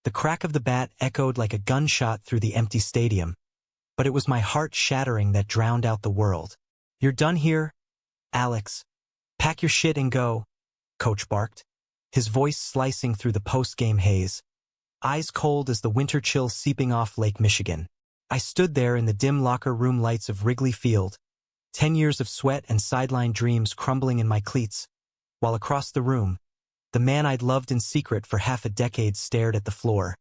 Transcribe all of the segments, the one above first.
The crack of the bat echoed like a gunshot through the empty stadium, but it was my heart shattering that drowned out the world. "You're done here, Alex. Pack your shit and go," Coach barked, his voice slicing through the post-game haze. Eyes cold as the winter chill seeping off Lake Michigan. I stood there in the dim locker room lights of Wrigley Field, 10 years of sweat and sideline dreams crumbling in my cleats, while across the room, the man I'd loved in secret for half a decade stared at the floor.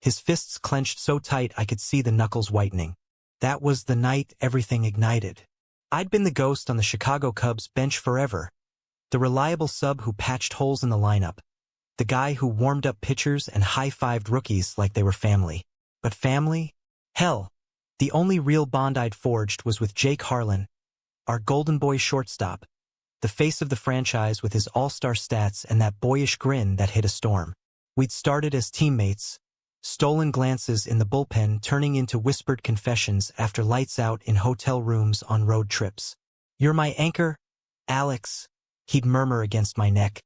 His fists clenched so tight I could see the knuckles whitening. That was the night everything ignited. I'd been the ghost on the Chicago Cubs bench forever, the reliable sub who patched holes in the lineup, the guy who warmed up pitchers and high-fived rookies like they were family. But family? Hell, the only real bond I'd forged was with Jake Harlan, our golden boy shortstop, the face of the franchise with his all-star stats and that boyish grin that hit a storm. We'd started as teammates, stolen glances in the bullpen turning into whispered confessions after lights out in hotel rooms on road trips. "You're my anchor, Alex," he'd murmur against my neck,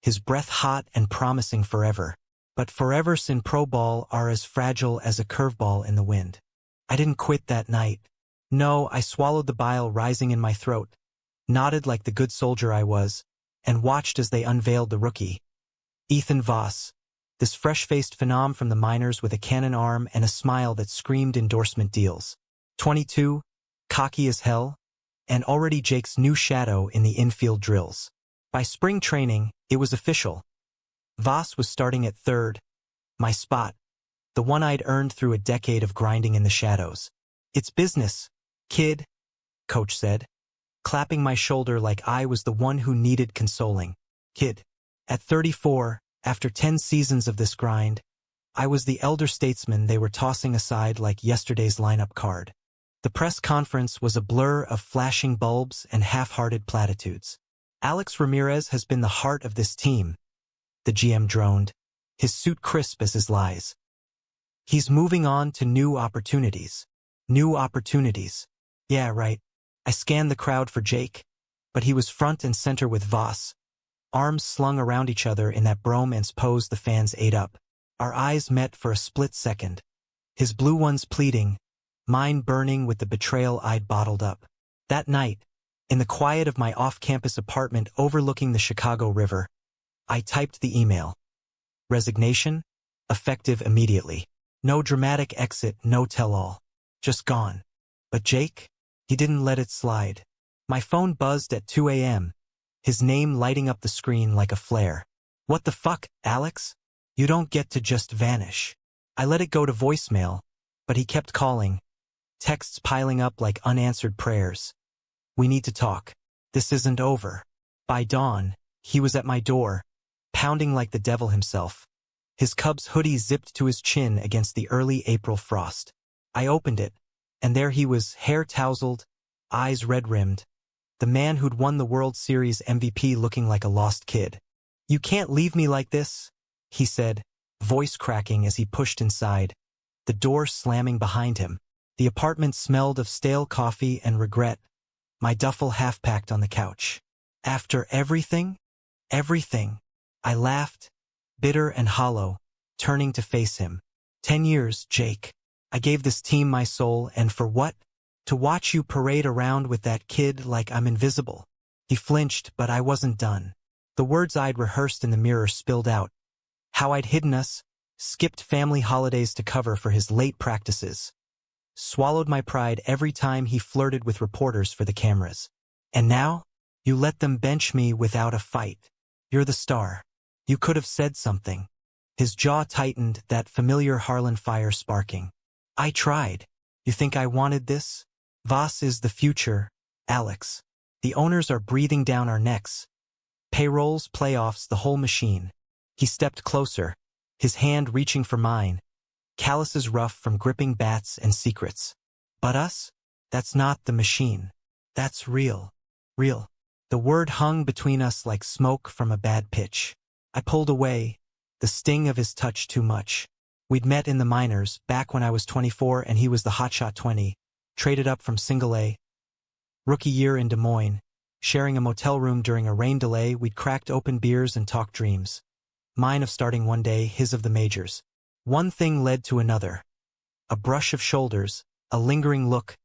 his breath hot and promising forever. But forevers in pro ball are as fragile as a curveball in the wind. I didn't quit that night. No, I swallowed the bile rising in my throat, nodded like the good soldier I was, and watched as they unveiled the rookie. Ethan Voss, this fresh-faced phenom from the minors with a cannon arm and a smile that screamed endorsement deals. 22, cocky as hell, and already Jake's new shadow in the infield drills. By spring training, it was official. Voss was starting at third, my spot, the one I'd earned through a decade of grinding in the shadows. "It's business, kid," Coach said, clapping my shoulder like I was the one who needed consoling. "Kid." At 34, after 10 seasons of this grind, I was the elder statesman they were tossing aside like yesterday's lineup card. The press conference was a blur of flashing bulbs and half-hearted platitudes. "Alex Ramirez has been the heart of this team," the GM droned, his suit crisp as his lies. "He's moving on to new opportunities." New opportunities. Yeah, right. I scanned the crowd for Jake, but he was front and center with Voss, arms slung around each other in that bromance pose the fans ate up. Our eyes met for a split second, his blue ones pleading, mine burning with the betrayal I'd bottled up. That night, in the quiet of my off-campus apartment overlooking the Chicago River, I typed the email. Resignation, effective immediately. No dramatic exit, no tell-all. Just gone. But Jake? He didn't let it slide. My phone buzzed at 2 a.m., his name lighting up the screen like a flare. "What the fuck, Alex? You don't get to just vanish." I let it go to voicemail, but he kept calling, texts piling up like unanswered prayers. "We need to talk. This isn't over." By dawn, he was at my door, pounding like the devil himself. His Cubs hoodie zipped to his chin against the early April frost. I opened it, and there he was, hair tousled, eyes red-rimmed, the man who'd won the World Series MVP looking like a lost kid. "You can't leave me like this," he said, voice cracking as he pushed inside, the door slamming behind him. The apartment smelled of stale coffee and regret, my duffel half-packed on the couch. "After everything?" "Everything." I laughed, bitter and hollow, turning to face him. 10 years, Jake. I gave this team my soul, and for what? To watch you parade around with that kid like I'm invisible. He flinched, but I wasn't done. The words I'd rehearsed in the mirror spilled out. How I'd hidden us, skipped family holidays to cover for his late practices. Swallowed my pride every time he flirted with reporters for the cameras. And now, you let them bench me without a fight. You're the star. You could have said something. His jaw tightened, that familiar Harlan fire sparking. I tried. You think I wanted this? Voss is the future, Alex. The owners are breathing down our necks. Payrolls, playoffs, the whole machine. He stepped closer, his hand reaching for mine, calluses rough from gripping bats and secrets. But us? That's not the machine. That's real. Real. The word hung between us like smoke from a bad pitch. I pulled away, the sting of his touch too much. We'd met in the minors, back when I was 24 and he was the hotshot 20, traded up from single A. Rookie year in Des Moines, sharing a motel room during a rain delay, we'd cracked open beers and talked dreams. Mine of starting one day, his of the majors. One thing led to another. A brush of shoulders, a lingering look,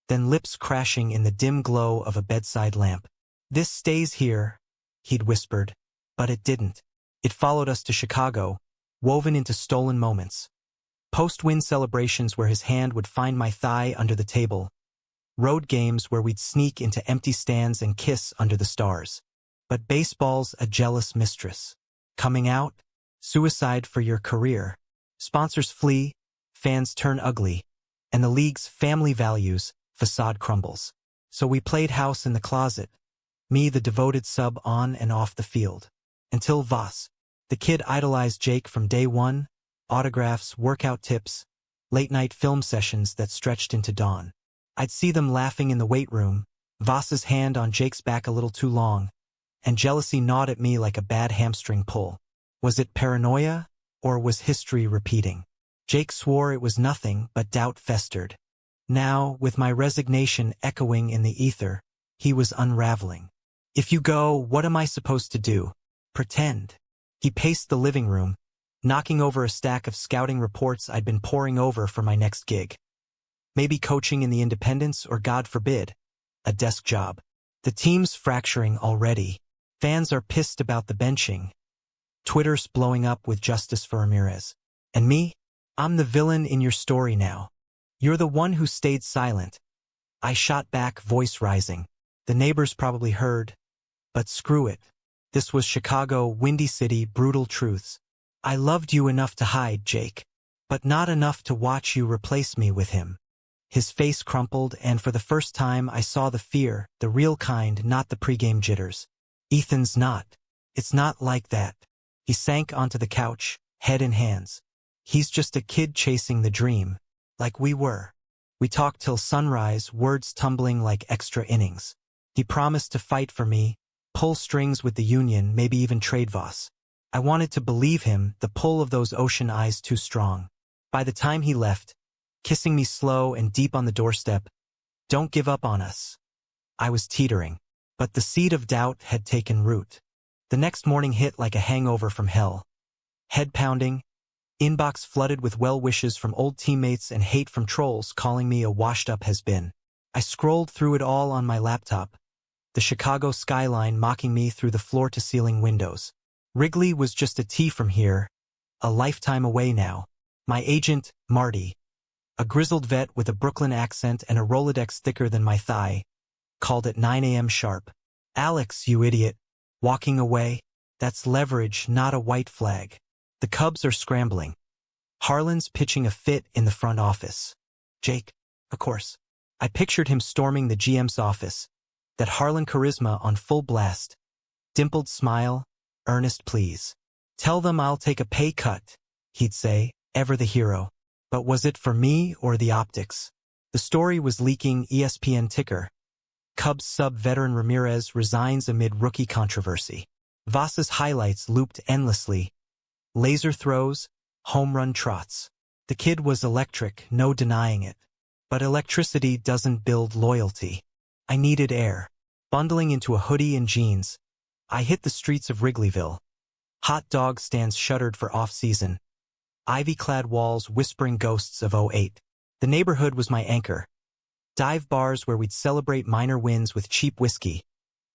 then lips crashing in the dim glow of a bedside lamp. "This stays here," he'd whispered, but it didn't. It followed us to Chicago, woven into stolen moments. Post-win celebrations where his hand would find my thigh under the table. Road games where we'd sneak into empty stands and kiss under the stars. But baseball's a jealous mistress. Coming out, suicide for your career. Sponsors flee, fans turn ugly, and the league's family values, facade crumbles. So we played house in the closet, me the devoted sub on and off the field. Until Voss, the kid idolized Jake from day one, autographs, workout tips, late-night film sessions that stretched into dawn. I'd see them laughing in the weight room, Voss's hand on Jake's back a little too long, and jealousy gnawed at me like a bad hamstring pull. Was it paranoia, or was history repeating? Jake swore it was nothing, but doubt festered. Now, with my resignation echoing in the ether, he was unraveling. "If you go, what am I supposed to do? Pretend?" He paced the living room, knocking over a stack of scouting reports I'd been poring over for my next gig. Maybe coaching in the Independents or, God forbid, a desk job. The team's fracturing already. Fans are pissed about the benching. Twitter's blowing up with justice for Ramirez. And me? I'm the villain in your story now. You're the one who stayed silent. I shot back, voice rising. The neighbors probably heard. But screw it. This was Chicago, Windy City, brutal truths. I loved you enough to hide, Jake. But not enough to watch you replace me with him. His face crumpled, and for the first time I saw the fear, the real kind, not the pregame jitters. Ethan's not. It's not like that. He sank onto the couch, head in hands. He's just a kid chasing the dream. Like we were. We talked till sunrise, words tumbling like extra innings. He promised to fight for me, pull strings with the union, maybe even trade Voss. I wanted to believe him, the pull of those ocean eyes too strong. By the time he left, kissing me slow and deep on the doorstep, "Don't give up on us." I was teetering. But the seed of doubt had taken root. The next morning hit like a hangover from hell. Head pounding, inbox flooded with well wishes from old teammates and hate from trolls calling me a washed-up has-been. I scrolled through it all on my laptop, the Chicago skyline mocking me through the floor-to-ceiling windows. Wrigley was just a T from here, a lifetime away now. My agent, Marty, a grizzled vet with a Brooklyn accent and a Rolodex thicker than my thigh, called at 9 a.m. sharp. "Alex, you idiot. Walking away? That's leverage, not a white flag. The Cubs are scrambling. Harlan's pitching a fit in the front office." Jake, of course. I pictured him storming the GM's office, that Harlan charisma on full blast. Dimpled smile, earnest pleas. "Tell them I'll take a pay cut," he'd say, ever the hero. But was it for me or the optics? The story was leaking. ESPN ticker. Cubs sub-veteran Ramirez resigns amid rookie controversy. Voss's highlights looped endlessly. Laser throws, home run trots. The kid was electric, no denying it. But electricity doesn't build loyalty. I needed air. Bundling into a hoodie and jeans, I hit the streets of Wrigleyville. Hot dog stands shuttered for off-season. Ivy-clad walls whispering ghosts of '08. The neighborhood was my anchor. Dive bars where we'd celebrate minor wins with cheap whiskey.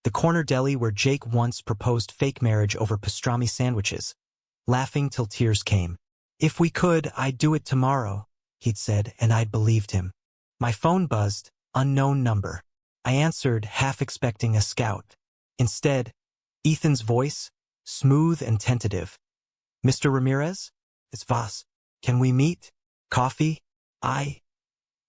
The corner deli where Jake once proposed fake marriage over pastrami sandwiches. Laughing till tears came. "If we could, I'd do it tomorrow," he'd said, and I'd believed him. My phone buzzed, unknown number. I answered, half expecting a scout. Instead, Ethan's voice, smooth and tentative. "Mr. Ramirez? It's Voss. Can we meet? Coffee?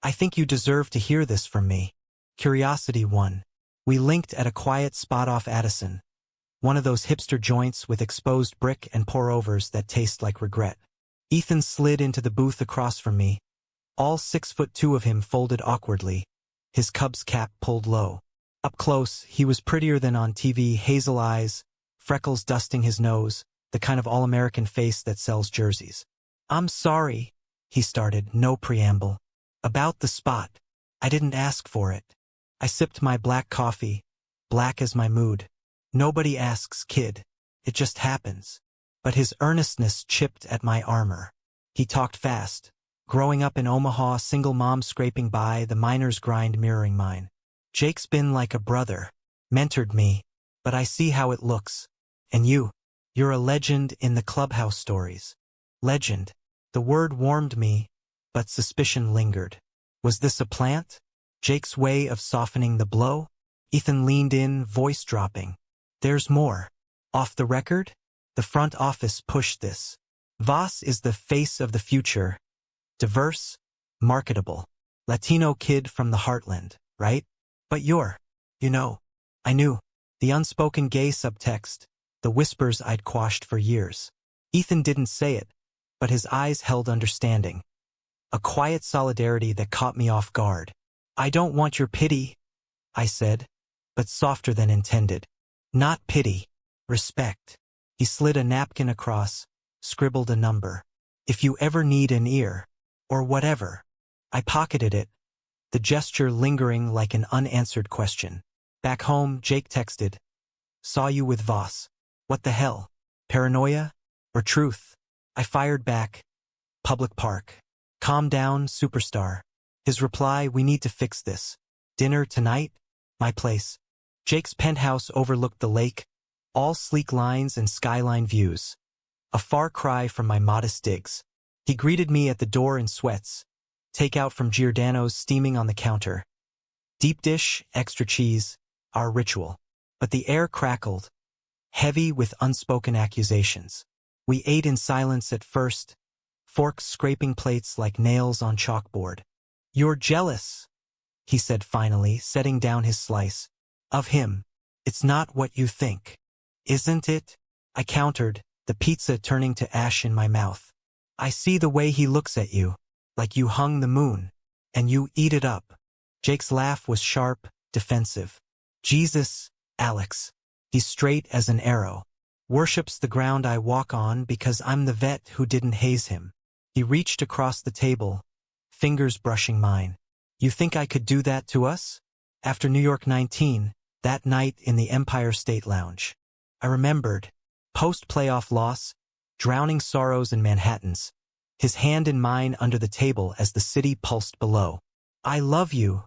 I think you deserve to hear this from me." Curiosity won. We linked at a quiet spot off Addison. One of those hipster joints with exposed brick and pour-overs that taste like regret. Ethan slid into the booth across from me. All 6'2" of him folded awkwardly. His Cubs cap pulled low. Up close, he was prettier than on TV, hazel eyes, freckles dusting his nose, the kind of all-American face that sells jerseys. "I'm sorry," he started, no preamble. "About the spot. I didn't ask for it." I sipped my black coffee, black as my mood. "Nobody asks, kid. It just happens." But his earnestness chipped at my armor. He talked fast. Growing up in Omaha, single mom scraping by, the miner's grind mirroring mine. Jake's been like a brother. Mentored me. But I see how it looks. And you're a legend in the clubhouse stories. Legend. The word warmed me, but suspicion lingered. Was this a plant? Jake's way of softening the blow? Ethan leaned in, voice dropping. There's more. Off the record? The front office pushed this. Voss is the face of the future. Diverse, marketable. Latino kid from the heartland, right? But I knew. The unspoken gay subtext, the whispers I'd quashed for years. Ethan didn't say it, but his eyes held understanding. A quiet solidarity that caught me off guard. I don't want your pity, I said, but softer than intended. Not pity, respect. He slid a napkin across, scribbled a number. If you ever need an ear, or whatever. I pocketed it, the gesture lingering like an unanswered question. Back home, Jake texted. Saw you with Voss. What the hell? Paranoia? Or truth? I fired back. Public park. Calm down, superstar. His reply, we need to fix this. Dinner tonight? My place. Jake's penthouse overlooked the lake, all sleek lines and skyline views. A far cry from my modest digs. He greeted me at the door in sweats. Takeout from Giordano's steaming on the counter. Deep dish, extra cheese, our ritual. But the air crackled, heavy with unspoken accusations. We ate in silence at first, forks scraping plates like nails on chalkboard. You're jealous, he said finally, setting down his slice. Of him. It's not what you think. Isn't it? I countered, the pizza turning to ash in my mouth. I see the way he looks at you, like you hung the moon, and you eat it up. Jake's laugh was sharp, defensive. Jesus, Alex. He's straight as an arrow. Worships the ground I walk on because I'm the vet who didn't haze him. He reached across the table, fingers brushing mine. You think I could do that to us? After New York 19, that night in the Empire State Lounge. I remembered. Post-playoff loss, drowning sorrows in Manhattans. His hand in mine under the table as the city pulsed below. I love you,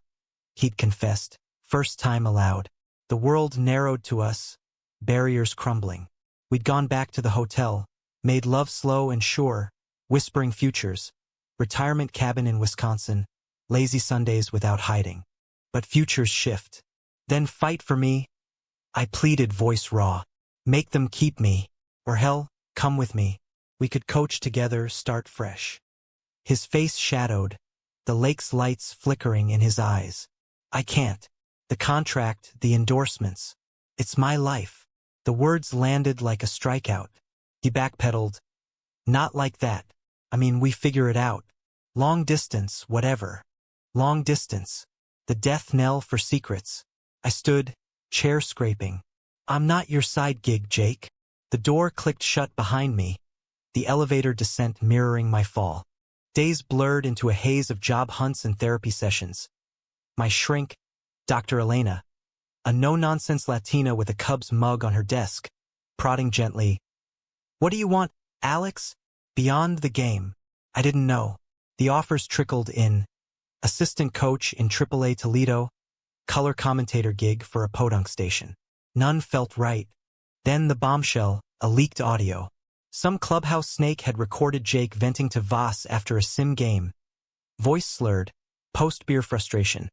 he'd confessed, first time aloud. The world narrowed to us, barriers crumbling. We'd gone back to the hotel, made love slow and sure, whispering futures. Retirement cabin in Wisconsin, lazy Sundays without hiding. But futures shift. Then fight for me. I pleaded, voice raw. Make them keep me. Or hell, come with me. We could coach together, start fresh. His face shadowed, the lake's lights flickering in his eyes. I can't. The contract, the endorsements. It's my life. The words landed like a strikeout. He backpedaled. Not like that. I mean, we figure it out. Long distance, whatever. Long distance. The death knell for secrets. I stood, chair scraping. I'm not your side gig, Jake. The door clicked shut behind me, the elevator descent mirroring my fall. Days blurred into a haze of job hunts and therapy sessions. My shrink, Dr. Elena, a no-nonsense Latina with a Cubs mug on her desk, prodding gently. What do you want, Alex? Beyond the game. I didn't know. The offers trickled in. Assistant coach in AAA Toledo, color commentator gig for a podunk station. None felt right. Then the bombshell, a leaked audio. Some clubhouse snake had recorded Jake venting to Voss after a sim game. Voice slurred, post-beer frustration.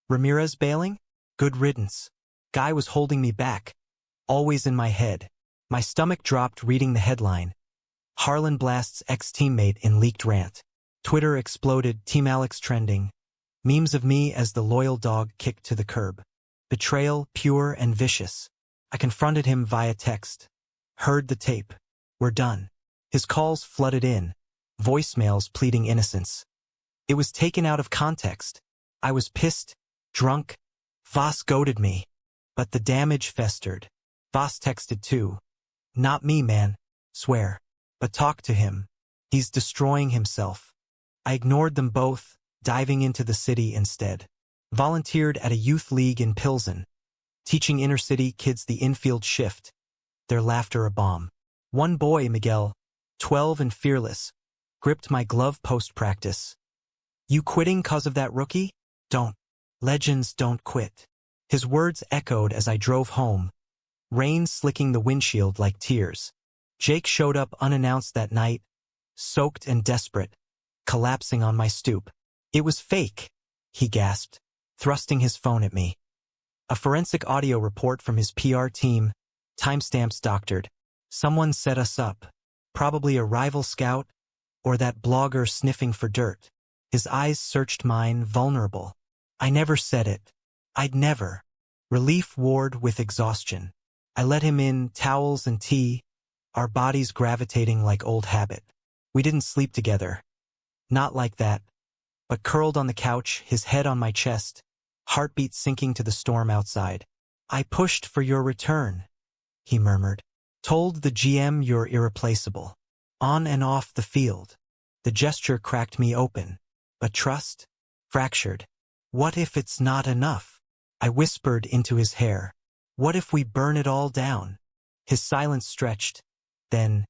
Ramirez bailing? Good riddance. Guy was holding me back. Always in my head. My stomach dropped reading the headline. Harlan blasts ex-teammate in leaked rant. Twitter exploded, Team Alex trending. Memes of me as the loyal dog kicked to the curb. Betrayal, pure and vicious. I confronted him via text. Heard the tape. We're done. His calls flooded in. Voicemails pleading innocence. It was taken out of context. I was pissed, drunk. Voss goaded me. But the damage festered. Voss texted too. Not me, man. Swear. But talk to him. He's destroying himself. I ignored them both, diving into the city instead. Volunteered at a youth league in Pilsen, teaching inner-city kids the infield shift. Their laughter a bomb. One boy, Miguel, 12 and fearless, gripped my glove post-practice. You quitting 'cause of that rookie? Don't. Legends don't quit. His words echoed as I drove home, rain slicking the windshield like tears. Jake showed up unannounced that night, soaked and desperate, collapsing on my stoop. It was fake, he gasped, thrusting his phone at me. A forensic audio report from his PR team, timestamps doctored. Someone set us up. Probably a rival scout, or that blogger sniffing for dirt. His eyes searched mine, vulnerable. I never said it. I'd never. Relief warred with exhaustion. I let him in, towels and tea, our bodies gravitating like old habit. We didn't sleep together. Not like that. But curled on the couch, his head on my chest, heartbeat sinking to the storm outside. I pushed for your return, he murmured. Told the GM you're irreplaceable. On and off the field. The gesture cracked me open. But trust? Fractured. What if it's not enough? I whispered into his hair. What if we burn it all down? His silence stretched. Then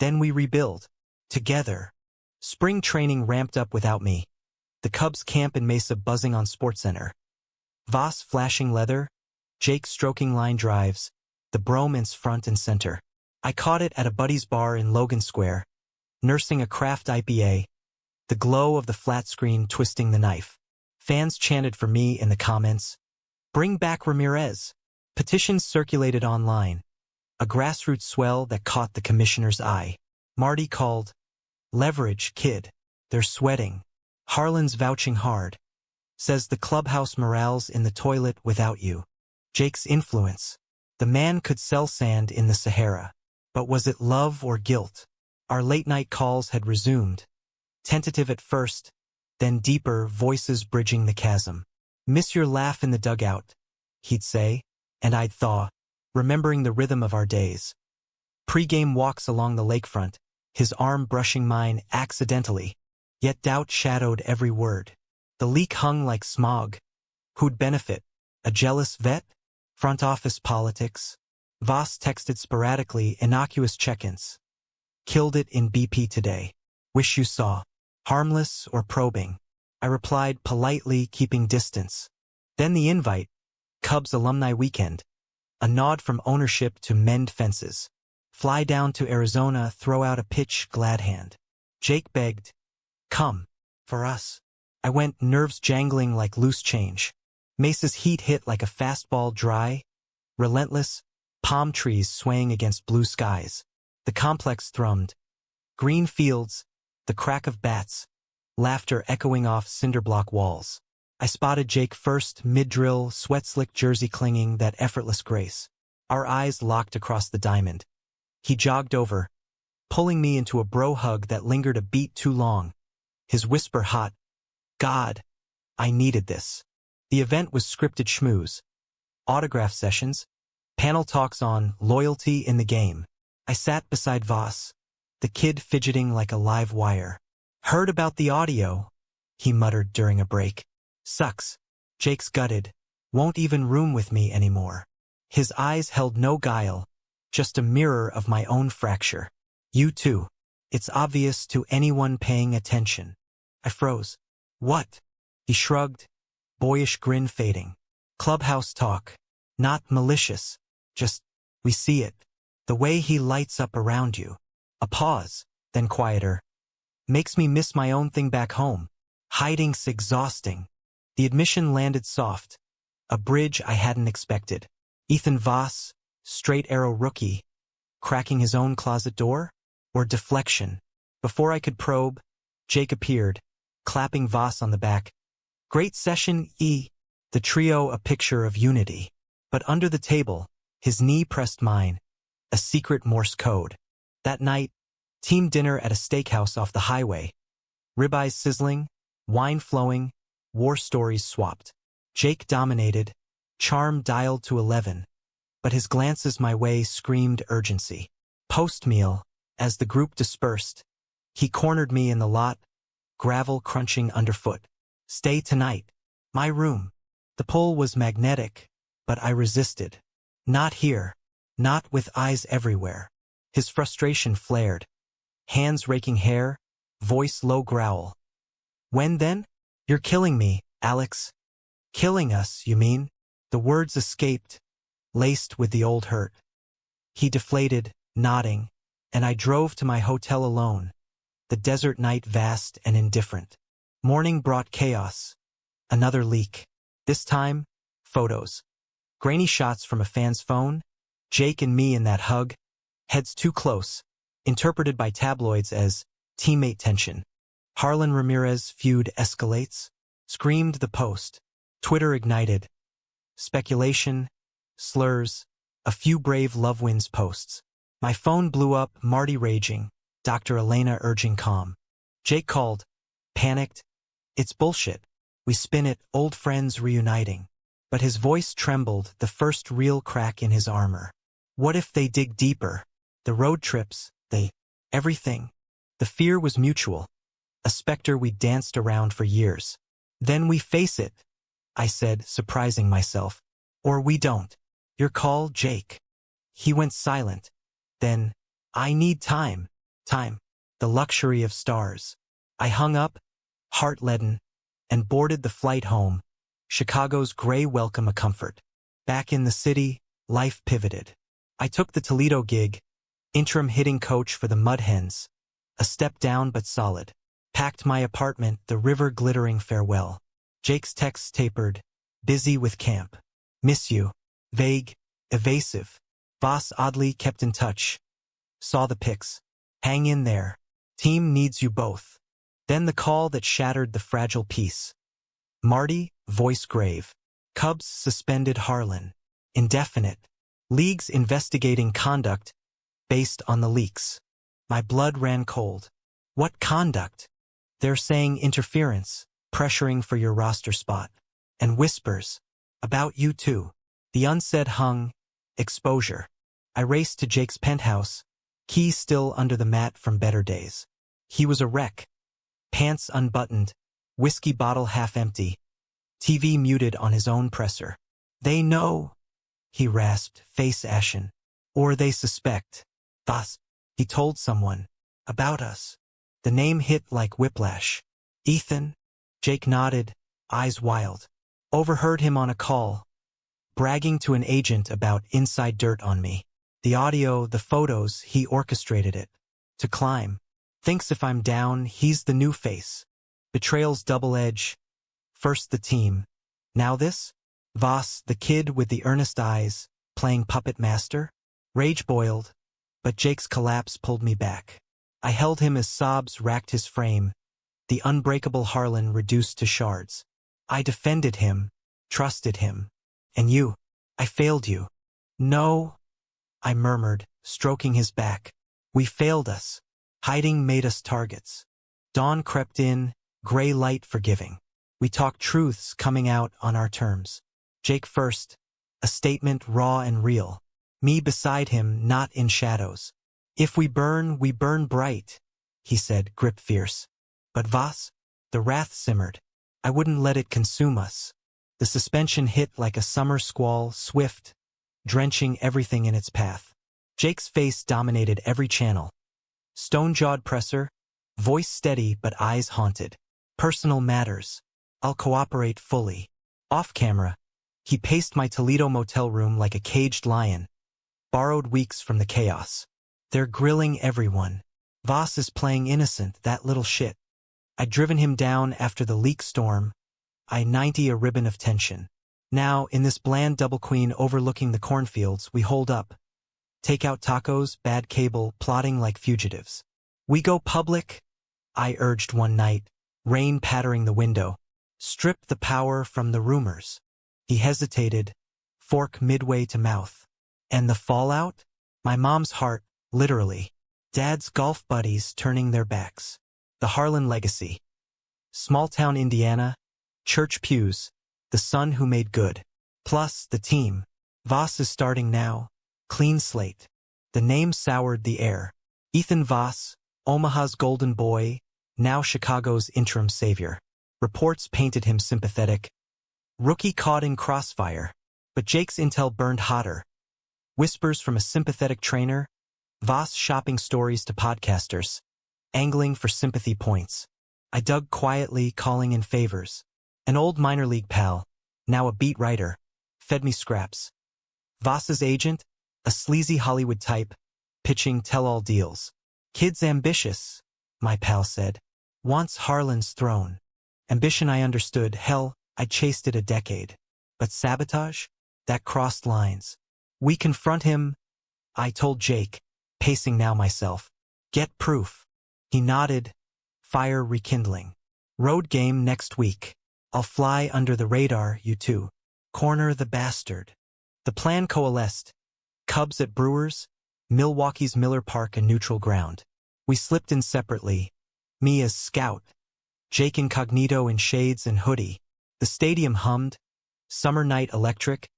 we rebuild. Together. Spring training ramped up without me. The Cubs camp in Mesa buzzing on SportsCenter. Voss flashing leather, Jake stroking line drives, the bromance front and center. I caught it at a buddy's bar in Logan Square, nursing a craft IPA, the glow of the flat screen twisting the knife. Fans chanted for me in the comments. Bring back Ramirez. Petitions circulated online. A grassroots swell that caught the commissioner's eye. Marty called. Leverage, kid. They're sweating. Harlan's vouching hard. Says the clubhouse morale's in the toilet without you. Jake's influence. The man could sell sand in the Sahara. But was it love or guilt? Our late-night calls had resumed. Tentative at first, then deeper, voices bridging the chasm. Miss your laugh in the dugout, he'd say, and I'd thaw, remembering the rhythm of our days. Pre-game walks along the lakefront, his arm brushing mine accidentally, yet doubt shadowed every word. The leak hung like smog. Who'd benefit? A jealous vet? Front office politics? Voss texted sporadically, innocuous check-ins. Killed it in BP today. Wish you saw. Harmless or probing? I replied politely, keeping distance. Then the invite. Cubs alumni weekend. A nod from ownership to mend fences. Fly down to Arizona, throw out a pitch, glad hand. Jake begged. Come. For us. I went, nerves jangling like loose change. Mesa's heat hit like a fastball, dry, relentless, palm trees swaying against blue skies. The complex thrummed. Green fields, the crack of bats, laughter echoing off cinderblock walls. I spotted Jake first, mid-drill, sweat-slick jersey clinging, that effortless grace. Our eyes locked across the diamond. He jogged over, pulling me into a bro hug that lingered a beat too long. His whisper hot. God, I needed this. The event was scripted schmooze. Autograph sessions, panel talks on loyalty in the game. I sat beside Voss, the kid fidgeting like a live wire. Heard about the audio, he muttered during a break. Sucks. Jake's gutted. Won't even room with me anymore. His eyes held no guile, just a mirror of my own fracture. You too. It's obvious to anyone paying attention. I froze. What? He shrugged, boyish grin fading. Clubhouse talk. Not malicious. Just, we see it. The way he lights up around you. A pause, then quieter. Makes me miss my own thing back home. Hiding's exhausting. The admission landed soft. A bridge I hadn't expected. Ethan Voss, straight arrow rookie, cracking his own closet door? Or deflection? Before I could probe, Jake appeared, clapping Voss on the back. Great session, E. The trio a picture of unity. But under the table, his knee pressed mine. A secret Morse code. That night, team dinner at a steakhouse off the highway. Ribeyes sizzling, wine flowing, war stories swapped. Jake dominated, charm dialed to 11. But his glances my way screamed urgency. Post-meal, as the group dispersed, he cornered me in the lot, gravel crunching underfoot. Stay tonight. My room. The pull was magnetic, but I resisted. Not here. Not with eyes everywhere. His frustration flared. Hands raking hair, voice low growl. When then? You're killing me, Alex. Killing us, you mean? The words escaped, laced with the old hurt. He deflated, nodding, and I drove to my hotel alone, the desert night vast and indifferent. Morning brought chaos. Another leak. This time, photos. Grainy shots from a fan's phone, Jake and me in that hug, heads too close, interpreted by tabloids as teammate tension. Harlan Ramirez feud escalates, screamed the Post. Twitter ignited. Speculation, slurs, a few brave love wins posts. My phone blew up, Marty raging, Dr. Elena urging calm. Jake called, panicked. It's bullshit. We spin it, old friends reuniting. But his voice trembled, the first real crack in his armor. What if they dig deeper? The road trips, everything. The fear was mutual, a specter we danced around for years. Then we face it, I said, surprising myself. Or we don't. Your call, Jake. He went silent. Then, I need time. Time. The luxury of stars. I hung up, heart leaden, and boarded the flight home. Chicago's gray welcome a comfort. Back in the city, life pivoted. I took the Toledo gig, interim hitting coach for the Mud Hens. A step down but solid. Packed my apartment, the river glittering farewell. Jake's texts tapered, busy with camp. Miss you. Vague, evasive. Voss oddly kept in touch. Saw the pics. Hang in there. Team needs you both. Then the call that shattered the fragile peace. Marty, voice grave. Cubs suspended Harlan. Indefinite. Leagues investigating conduct based on the leaks. My blood ran cold. What conduct? They're saying interference, pressuring for your roster spot. And whispers. About you too. The unsaid hung. Exposure. I raced to Jake's penthouse, key still under the mat from better days. He was a wreck. Pants unbuttoned, whiskey bottle half empty, TV muted on his own presser. They know, he rasped, face ashen. Or they suspect. Thus, he told someone. About us. The name hit like whiplash. Ethan? Jake nodded, eyes wild. Overheard him on a call, bragging to an agent about inside dirt on me. The audio, the photos, he orchestrated it. To climb. Thinks if I'm down, he's the new face. Betrayal's double edge. First the team. Now this? Voss, the kid with the earnest eyes, playing puppet master? Rage boiled, but Jake's collapse pulled me back. I held him as sobs racked his frame, the unbreakable Harlan reduced to shards. I defended him, trusted him. And you, I failed you. No, I murmured, stroking his back. We failed us. Hiding made us targets. Dawn crept in, gray light forgiving. We talked truths coming out on our terms. Jake first, a statement raw and real. Me beside him, not in shadows. If we burn bright, he said, grip fierce. But Voss? The wrath simmered. I wouldn't let it consume us. The suspension hit like a summer squall, swift, drenching everything in its path. Jake's face dominated every channel. Stone-jawed presser, voice steady but eyes haunted. Personal matters. I'll cooperate fully. Off camera, he paced my Toledo motel room like a caged lion. Borrowed weeks from the chaos. They're grilling everyone. Voss is playing innocent, that little shit. I'd driven him down after the leak storm. I 90 a ribbon of tension. Now, in this bland double queen overlooking the cornfields, we hold up. Take out tacos, bad cable, plotting like fugitives. We go public? I urged one night, rain pattering the window. Strip the power from the rumors. He hesitated, fork midway to mouth. And the fallout? My mom's heart, literally. Dad's golf buddies turning their backs. The Harlan legacy. Small-town Indiana, church pews, the son who made good. Plus, the team. Voss is starting now. Clean slate. The name soured the air. Ethan Voss, Omaha's golden boy, now Chicago's interim savior. Reports painted him sympathetic. Rookie caught in crossfire. But Jake's intel burned hotter. Whispers from a sympathetic trainer. Voss shopping stories to podcasters. angling for sympathy points. I dug quietly, calling in favors. An old minor league pal, now a beat writer, fed me scraps. Voss's agent, a sleazy Hollywood type, pitching tell-all deals. Kid's ambitious, my pal said. Wants Harlan's throne. Ambition I understood, hell, I chased it a decade. But sabotage? That crossed lines. We confront him, I told Jake, pacing now myself. Get proof. He nodded, fire rekindling. Road game next week. I'll fly under the radar, you two. Corner the bastard. The plan coalesced. Cubs at Brewers, Milwaukee's Miller Park a neutral ground. We slipped in separately. Me as scout. Jake incognito in shades and hoodie. The stadium hummed. Summer night electric.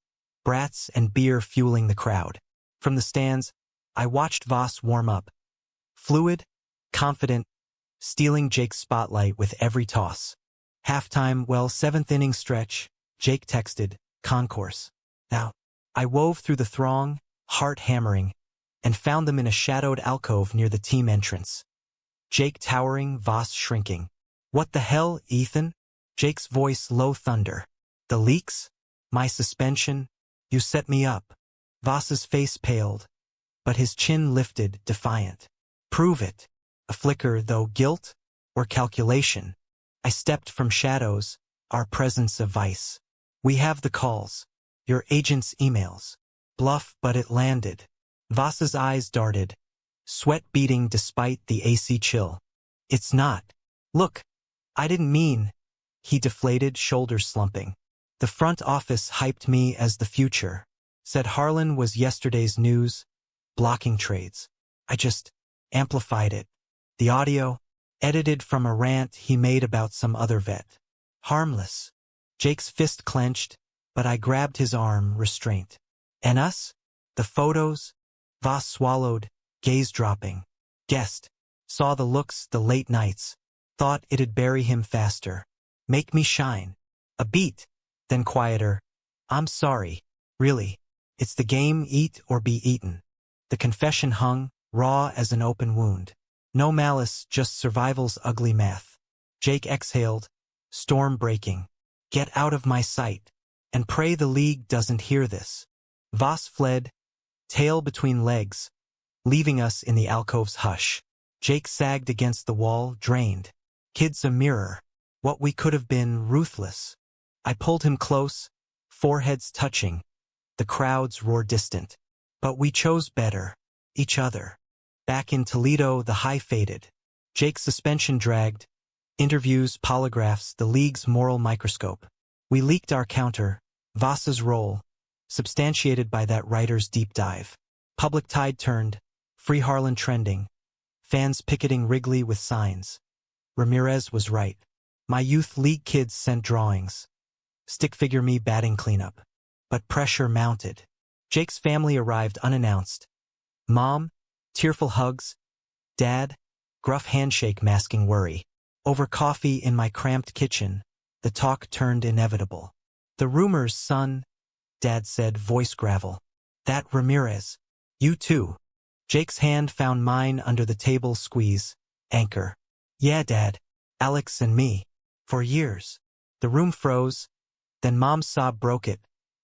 Brats and beer fueling the crowd. From the stands, I watched Voss warm up. Fluid, confident, stealing Jake's spotlight with every toss. Halftime, well, 7th inning stretch, Jake texted, concourse. Now, I wove through the throng, heart hammering, and found them in a shadowed alcove near the team entrance. Jake towering, Voss shrinking. What the hell, Ethan? Jake's voice low thunder. The leaks? My suspension? You set me up. Voss's face paled, but his chin lifted, defiant. Prove it. A flicker, though, guilt or calculation. I stepped from shadows, our presence a vice. We have the calls. Your agent's emails. Bluff, but it landed. Voss's eyes darted. Sweat beating despite the AC chill. It's not. Look, I didn't mean. He deflated, shoulders slumping. The front office hyped me as the future. Said Harlan was yesterday's news. Blocking trades. I just amplified it. The audio, edited from a rant he made about some other vet. Harmless. Jake's fist clenched, but I grabbed his arm, restraint. And us? The photos? Voss swallowed, gaze dropping. Guessed. Saw the looks, the late nights. Thought it'd bury him faster. Make me shine. A beat. Then quieter. I'm sorry. Really. It's the game, eat or be eaten. The confession hung, raw as an open wound. No malice, just survival's ugly math. Jake exhaled, storm breaking. Get out of my sight. And pray the league doesn't hear this. Voss fled, tail between legs, leaving us in the alcove's hush. Jake sagged against the wall, drained. Kid's a mirror. What we could have been, ruthless. I pulled him close, foreheads touching. The crowds roar distant. But we chose better. Each other. Back in Toledo, the high faded. Jake's suspension dragged. Interviews, polygraphs, the league's moral microscope. We leaked our counter, Voss's role, substantiated by that writer's deep dive. Public tide turned, Free Harlan trending. Fans picketing Wrigley with signs. Ramirez was right. My youth league kids sent drawings. Stick figure me batting cleanup. But pressure mounted. Jake's family arrived unannounced. Mom, tearful hugs. Dad, gruff handshake masking worry. Over coffee in my cramped kitchen, the talk turned inevitable. The rumors, son, Dad said, voice gravel. That Ramirez. You too. Jake's hand found mine under the table squeeze. Anchor. Yeah, Dad. Alex and me. For years. The room froze. Then Mom's sob broke it.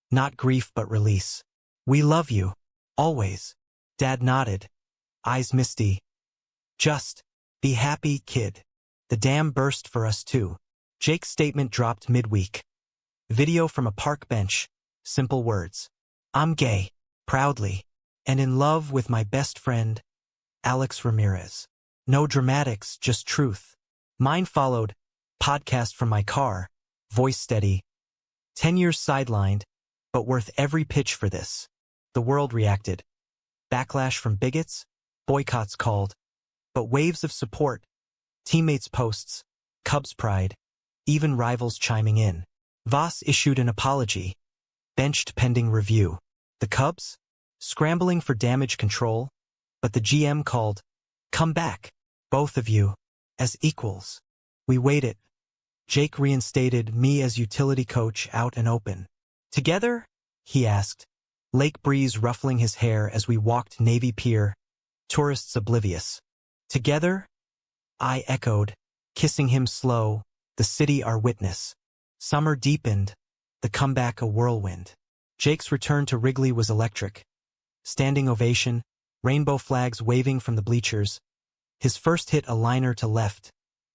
Not grief but release. We love you. Always. Dad nodded. Eyes misty. Just. Be happy, kid. The dam burst for us too. Jake's statement dropped midweek. Video from a park bench. Simple words. I'm gay. Proudly. And in love with my best friend, Alex Ramirez. No dramatics, just truth. Mine followed. Podcast from my car. Voice steady. 10 years sidelined, but worth every pitch for this. The world reacted. Backlash from bigots. Boycotts called. But waves of support. Teammates' posts. Cubs pride. Even rivals chiming in. Voss issued an apology. Benched pending review. The Cubs? Scrambling for damage control. But the GM called. Come back. Both of you. As equals. We waited. Jake reinstated me as utility coach out and open. Together? He asked. Lake breeze ruffling his hair as we walked Navy Pier. Tourists oblivious. Together? I echoed, kissing him slow, the city our witness. Summer deepened, the comeback a whirlwind. Jake's return to Wrigley was electric. Standing ovation, rainbow flags waving from the bleachers. His first hit a liner to left,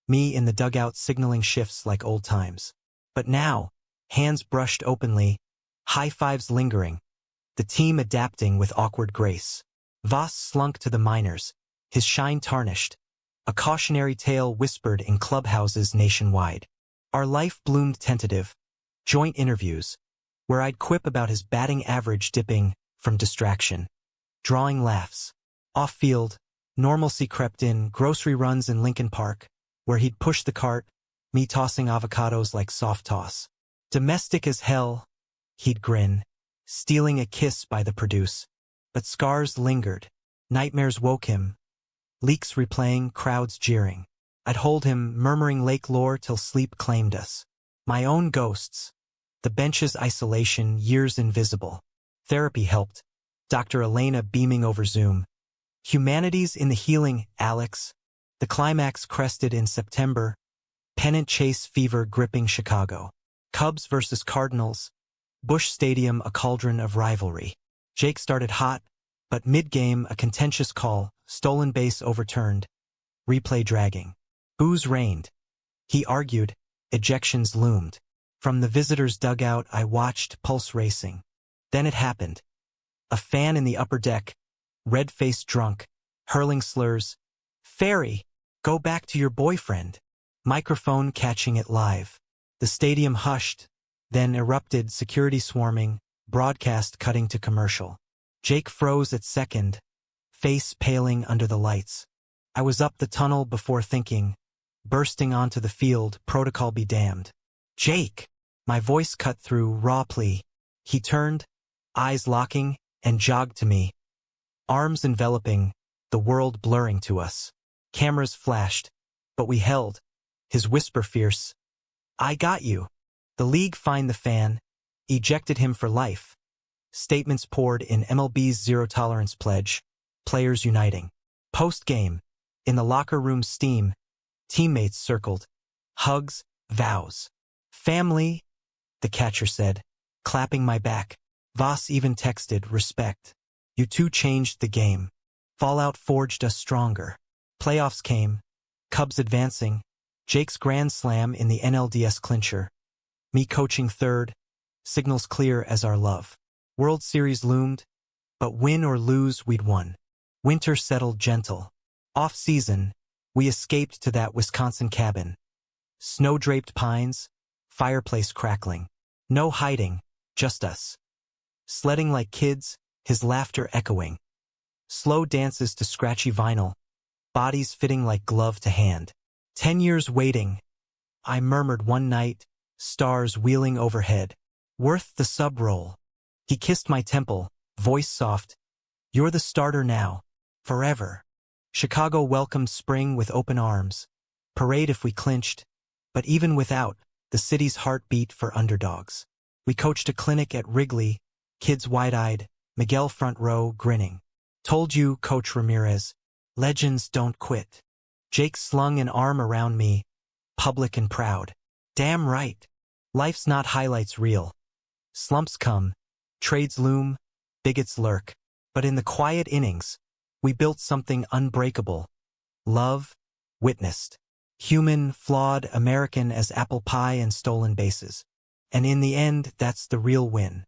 me in the dugout signaling shifts like old times. But now, hands brushed openly, high fives lingering, the team adapting with awkward grace. Voss slunk to the minors, his shine tarnished, a cautionary tale whispered in clubhouses nationwide. Our life bloomed tentative, joint interviews, where I'd quip about his batting average dipping from distraction. Drawing laughs. Off-field, normalcy crept in, grocery runs in Lincoln Park, where he'd push the cart, me tossing avocados like soft toss. Domestic as hell, he'd grin, stealing a kiss by the produce. But scars lingered. Nightmares woke him. Leaks replaying, crowds jeering. I'd hold him, murmuring lake lore till sleep claimed us. My own ghosts. The bench's isolation, years invisible. Therapy helped. Dr. Elena beaming over Zoom. Humanities in the healing, Alex. The climax crested in September. Pennant chase fever gripping Chicago. Cubs versus Cardinals. Busch Stadium a cauldron of rivalry. Jake started hot, but mid-game a contentious call, stolen base overturned. Replay dragging. Boos reigned. He argued. Ejections loomed. From the visitors' dugout I watched, pulse racing. Then it happened. A fan in the upper deck, red-faced drunk, hurling slurs. "Fairy, go back to your boyfriend." Microphone catching it live. The stadium hushed, then erupted, security swarming, broadcast cutting to commercial. Jake froze at second, face paling under the lights. I was up the tunnel before thinking, bursting onto the field, protocol be damned. "Jake!" My voice cut through, raw plea. He turned, eyes locking, and jogged to me. Arms enveloping, the world blurring to us. Cameras flashed, but we held. His whisper fierce. "I got you." The league fined the fan, ejected him for life. Statements poured in MLB's zero-tolerance pledge. Players uniting. Post-game, in the locker room steam, teammates circled. Hugs, vows. "Family," the catcher said, clapping my back. Voss even texted, "Respect. You two changed the game. Fallout forged us stronger." Playoffs came. Cubs advancing. Jake's grand slam in the NLDS clincher. Me coaching third. Signals clear as our love. World Series loomed. But win or lose, we'd won. Winter settled gentle. Off-season, we escaped to that Wisconsin cabin. Snow-draped pines, fireplace crackling. No hiding, just us. Sledding like kids, his laughter echoing. Slow dances to scratchy vinyl, bodies fitting like glove to hand. 10 years waiting, I murmured one night, stars wheeling overhead. Worth the sub-roll. He kissed my temple, voice soft. "You're the starter now, forever." Chicago welcomed spring with open arms. Parade if we clinched, but even without, the city's heart beat for underdogs. We coached a clinic at Wrigley, kids wide-eyed, Miguel front row grinning. "Told you, Coach Ramirez, legends don't quit." Jake slung an arm around me, public and proud. "Damn right. Life's not highlights reel. Slumps come, trades loom, bigots lurk. But in the quiet innings, we built something unbreakable. Love, witnessed. Human, flawed, American as apple pie and stolen bases. And in the end, that's the real win.